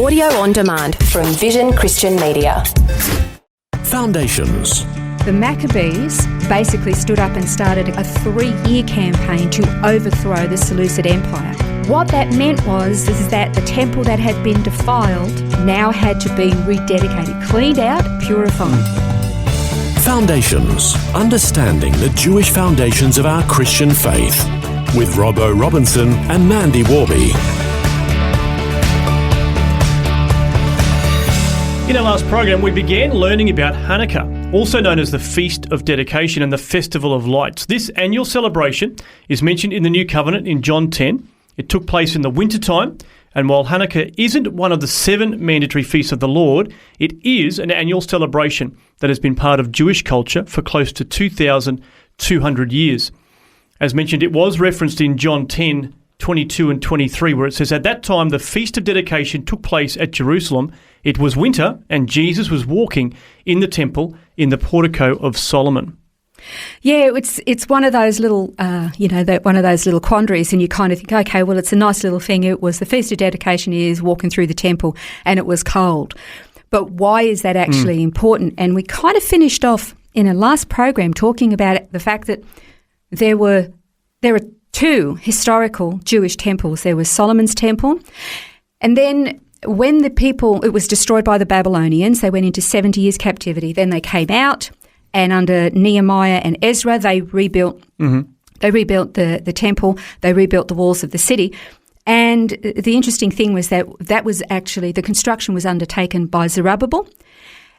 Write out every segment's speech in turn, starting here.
Audio on demand from Vision Christian Media. Foundations. The Maccabees basically stood up and started a 3-year campaign to overthrow the Seleucid Empire. What that meant was that the temple that had been defiled now had to be rededicated, cleaned out, purified. Foundations. Understanding the Jewish foundations of our Christian faith. With Robbo Robinson and Mandy Warby. In our last program, we began learning about Hanukkah, also known as the Feast of Dedication and the Festival of Lights. This annual celebration is mentioned in the New Covenant in John 10. It took place in the wintertime, and while Hanukkah isn't one of the 7 mandatory feasts of the Lord, it is an annual celebration that has been part of Jewish culture for close to 2,200 years. As mentioned, it was referenced in John 10, 22 and 23, where it says, "At that time the Feast of Dedication took place at Jerusalem. It was winter, and Jesus was walking in the temple in the portico of Solomon." Yeah, it's one of those little, one of those little quandaries, and you kind of think, okay, well, it's a nice little thing. It was the Feast of Dedication is walking through the temple, and it was cold. But why is that actually important? And we kind of finished off in a last program talking about the fact that there are 2 historical Jewish temples. There was Solomon's temple, and then when it was destroyed by the Babylonians, they went into 70 years captivity. Then they came out, and under Nehemiah and Ezra, they rebuilt. They rebuilt the temple. They rebuilt the walls of the city. And the interesting thing was that was actually, the construction was undertaken by Zerubbabel.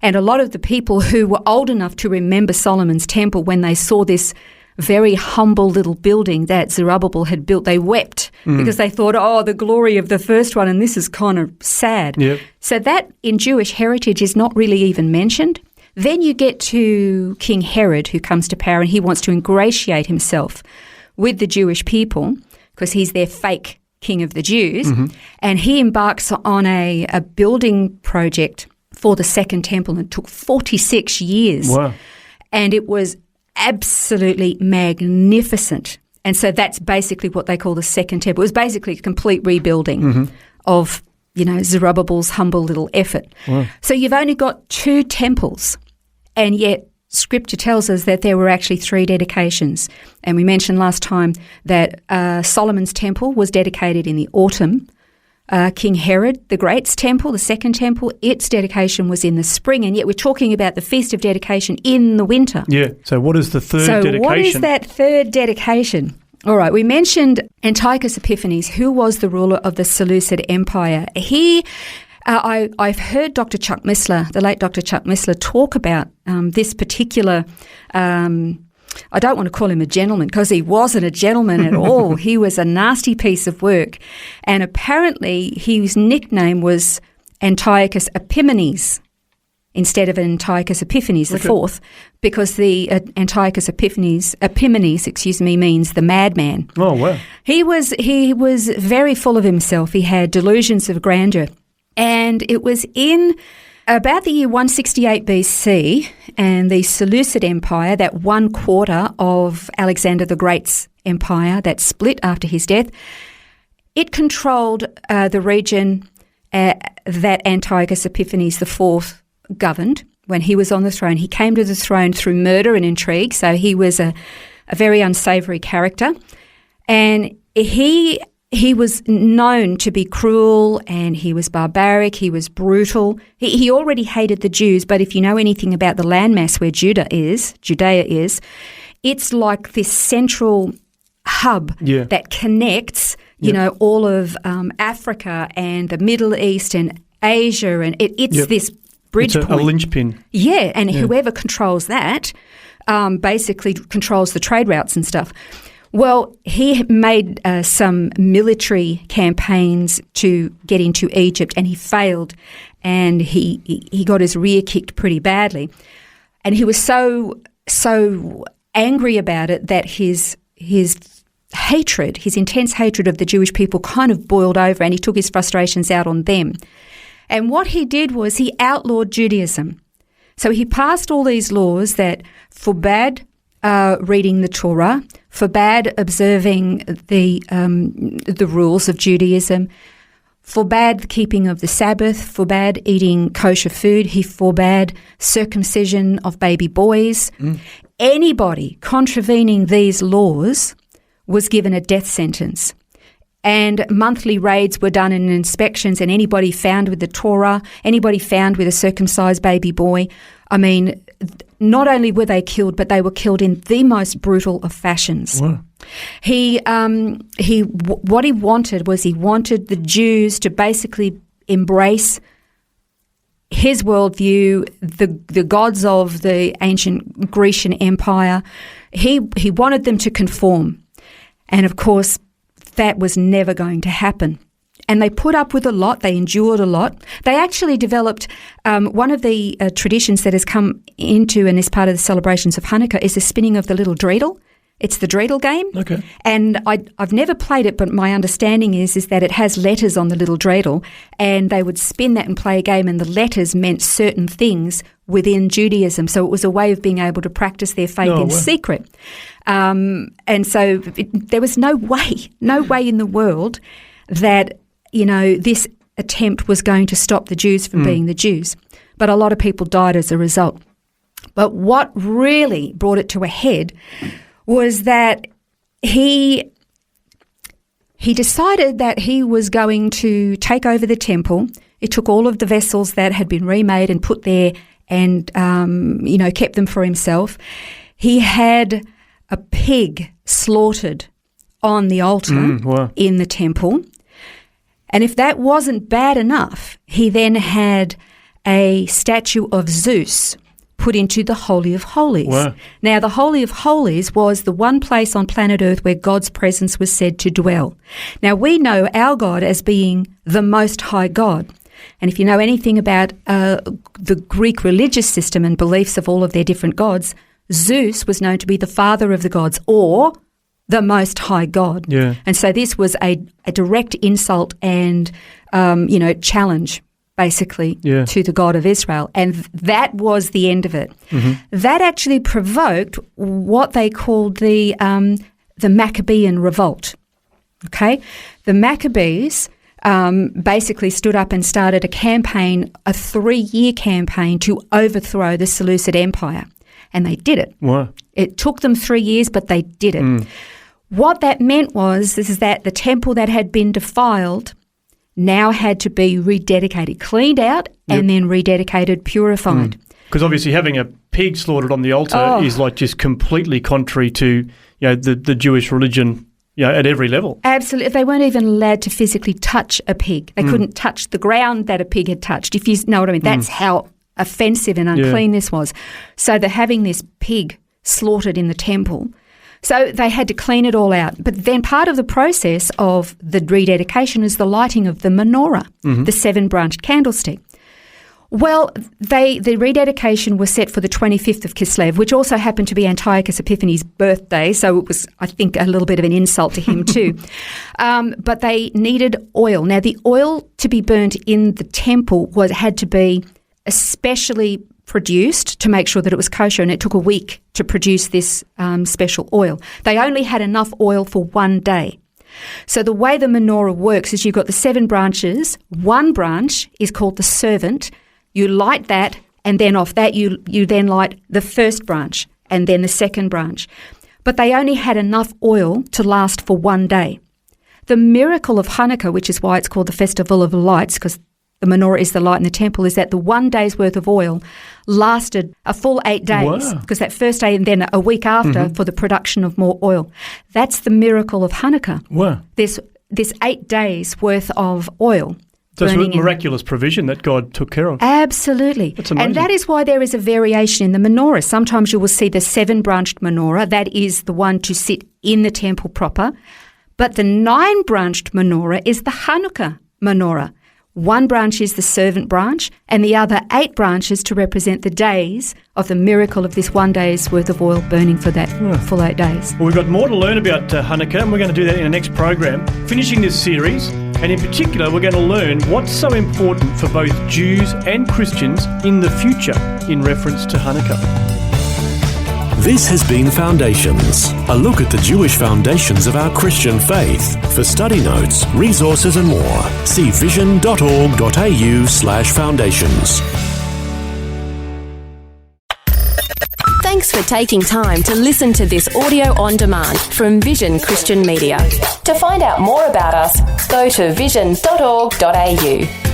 And a lot of the people who were old enough to remember Solomon's temple, when they saw this very humble little building that Zerubbabel had built, they wept because they thought, oh, the glory of the first one, and this is kind of sad. Yep. So that in Jewish heritage is not really even mentioned. Then you get to King Herod, who comes to power, and he wants to ingratiate himself with the Jewish people because he's their fake king of the Jews, and he embarks on a building project for the Second Temple, and it took 46 years. Wow. And it was absolutely magnificent. And so that's basically what they call the Second Temple. It was basically a complete rebuilding of, Zerubbabel's humble little effort. Wow. So you've only got 2 temples, and yet Scripture tells us that there were actually 3 dedications. And we mentioned last time that Solomon's temple was dedicated in the autumn. King Herod the Great's temple, the Second Temple, its dedication was in the spring, and yet we're talking about the Feast of Dedication in the winter. Yeah, so what is the third dedication? So what is that third dedication? All right, we mentioned Antiochus Epiphanes, who was the ruler of the Seleucid Empire. I've heard Dr. Chuck Missler, the late Dr. Chuck Missler, talk about this particular I don't want to call him a gentleman because he wasn't a gentleman at all. He was a nasty piece of work. And apparently his nickname was Antiochus Epimanes instead of Antiochus Epiphanes IV, because the Antiochus Epimanes, means the madman. Oh, wow. He was very full of himself. He had delusions of grandeur. And it was in about the year 168 BC, and the Seleucid Empire, that 1/4 of Alexander the Great's empire that split after his death, it controlled the region that Antiochus Epiphanes IV governed when he was on the throne. He came to the throne through murder and intrigue, so he was a very unsavoury character. And he was known to be cruel, and he was barbaric, he was brutal. He already hated the Jews, but if you know anything about the landmass where Judea is, it's like this central hub that connects, all of Africa and the Middle East and Asia, and it's this bridge point. A linchpin. Yeah, and whoever controls that basically controls the trade routes and stuff. Well, he made some military campaigns to get into Egypt, and he failed, and he got his rear kicked pretty badly. And he was so angry about it that his hatred, his intense hatred of the Jewish people kind of boiled over, and he took his frustrations out on them. And what he did was he outlawed Judaism. So he passed all these laws that forbade reading the Torah, forbade observing the rules of Judaism, forbade the keeping of the Sabbath, forbade eating kosher food. He forbade circumcision of baby boys. Anybody contravening these laws was given a death sentence. And monthly raids were done and inspections, and anybody found with the Torah, anybody found with a circumcised baby boy, I mean, not only were they killed, but they were killed in the most brutal of fashions. Wow. What he wanted was he wanted the Jews to basically embrace his worldview, the gods of the ancient Grecian Empire. He wanted them to conform. And of course, that was never going to happen. And they put up with a lot. They endured a lot. They actually developed one of the traditions that has come into and is part of the celebrations of Hanukkah is the spinning of the little dreidel. It's the dreidel game. Okay. And I've never played it, but my understanding is that it has letters on the little dreidel, and they would spin that and play a game, and the letters meant certain things within Judaism. So it was a way of being able to practice their faith in secret. And so there was no way in the world that, this attempt was going to stop the Jews from being the Jews. But a lot of people died as a result. But what really brought it to a head was that he decided that he was going to take over the temple. He took all of the vessels that had been remade and put there and, kept them for himself. He had a pig slaughtered on the altar in the temple. And if that wasn't bad enough, he then had a statue of Zeus put into the Holy of Holies. Wow. Now, the Holy of Holies was the one place on planet Earth where God's presence was said to dwell. Now, we know our God as being the Most High God. And if you know anything about the Greek religious system and beliefs of all of their different gods, Zeus was known to be the father of the gods, or the Most High God. Yeah. And so this was a direct insult and, challenge, basically, to the God of Israel. And that was the end of it. Mm-hmm. That actually provoked what they called the Maccabean revolt. Okay? The Maccabees basically stood up and started a campaign, a 3-year campaign to overthrow the Seleucid Empire. And they did it. Wow. It took them 3 years, but they did it. What that meant was that the temple that had been defiled now had to be rededicated, cleaned out, and then rededicated, purified. Because obviously having a pig slaughtered on the altar is like just completely contrary to the Jewish religion at every level. Absolutely. They weren't even allowed to physically touch a pig. They couldn't touch the ground that a pig had touched, if you know what I mean. That's how offensive and unclean this was. So they're having this pig slaughtered in the temple. So they had to clean it all out. But then part of the process of the rededication is the lighting of the menorah, the 7-branched candlestick. Well, the rededication was set for the 25th of Kislev, which also happened to be Antiochus Epiphanes' birthday, so it was, I think, a little bit of an insult to him too. But they needed oil. Now, the oil to be burnt in the temple had to be especially produced to make sure that it was kosher, and it took a week to produce this special oil. They only had enough oil for 1 day. So the way the menorah works is you've got the 7 branches. One branch is called the servant. You light that, and then off that you then light the first branch and then the second branch. But they only had enough oil to last for 1 day. The miracle of Hanukkah, which is why it's called the Festival of Lights, because the menorah is the light in the temple, is that the 1 day's worth of oil lasted a full 8 days, because that first day and then a week after for the production of more oil. That's the miracle of Hanukkah. Wow. This 8 days worth of oil. So it's a miraculous provision that God took care of. Absolutely. That's amazing. And that is why there is a variation in the menorah. Sometimes you will see the 7-branched menorah. That is the one to sit in the temple proper. But the 9-branched menorah is the Hanukkah menorah. One branch is the servant branch, and the other 8 branches to represent the days of the miracle of this 1 day's worth of oil burning for that full 8 days. Well, we've got more to learn about Hanukkah, and we're going to do that in the next program. Finishing this series, and in particular, we're going to learn what's so important for both Jews and Christians in the future in reference to Hanukkah. This has been Foundations, a look at the Jewish foundations of our Christian faith. For study notes, resources and more, see vision.org.au/foundations. Thanks for taking time to listen to this audio on demand from Vision Christian Media. To find out more about us, go to vision.org.au.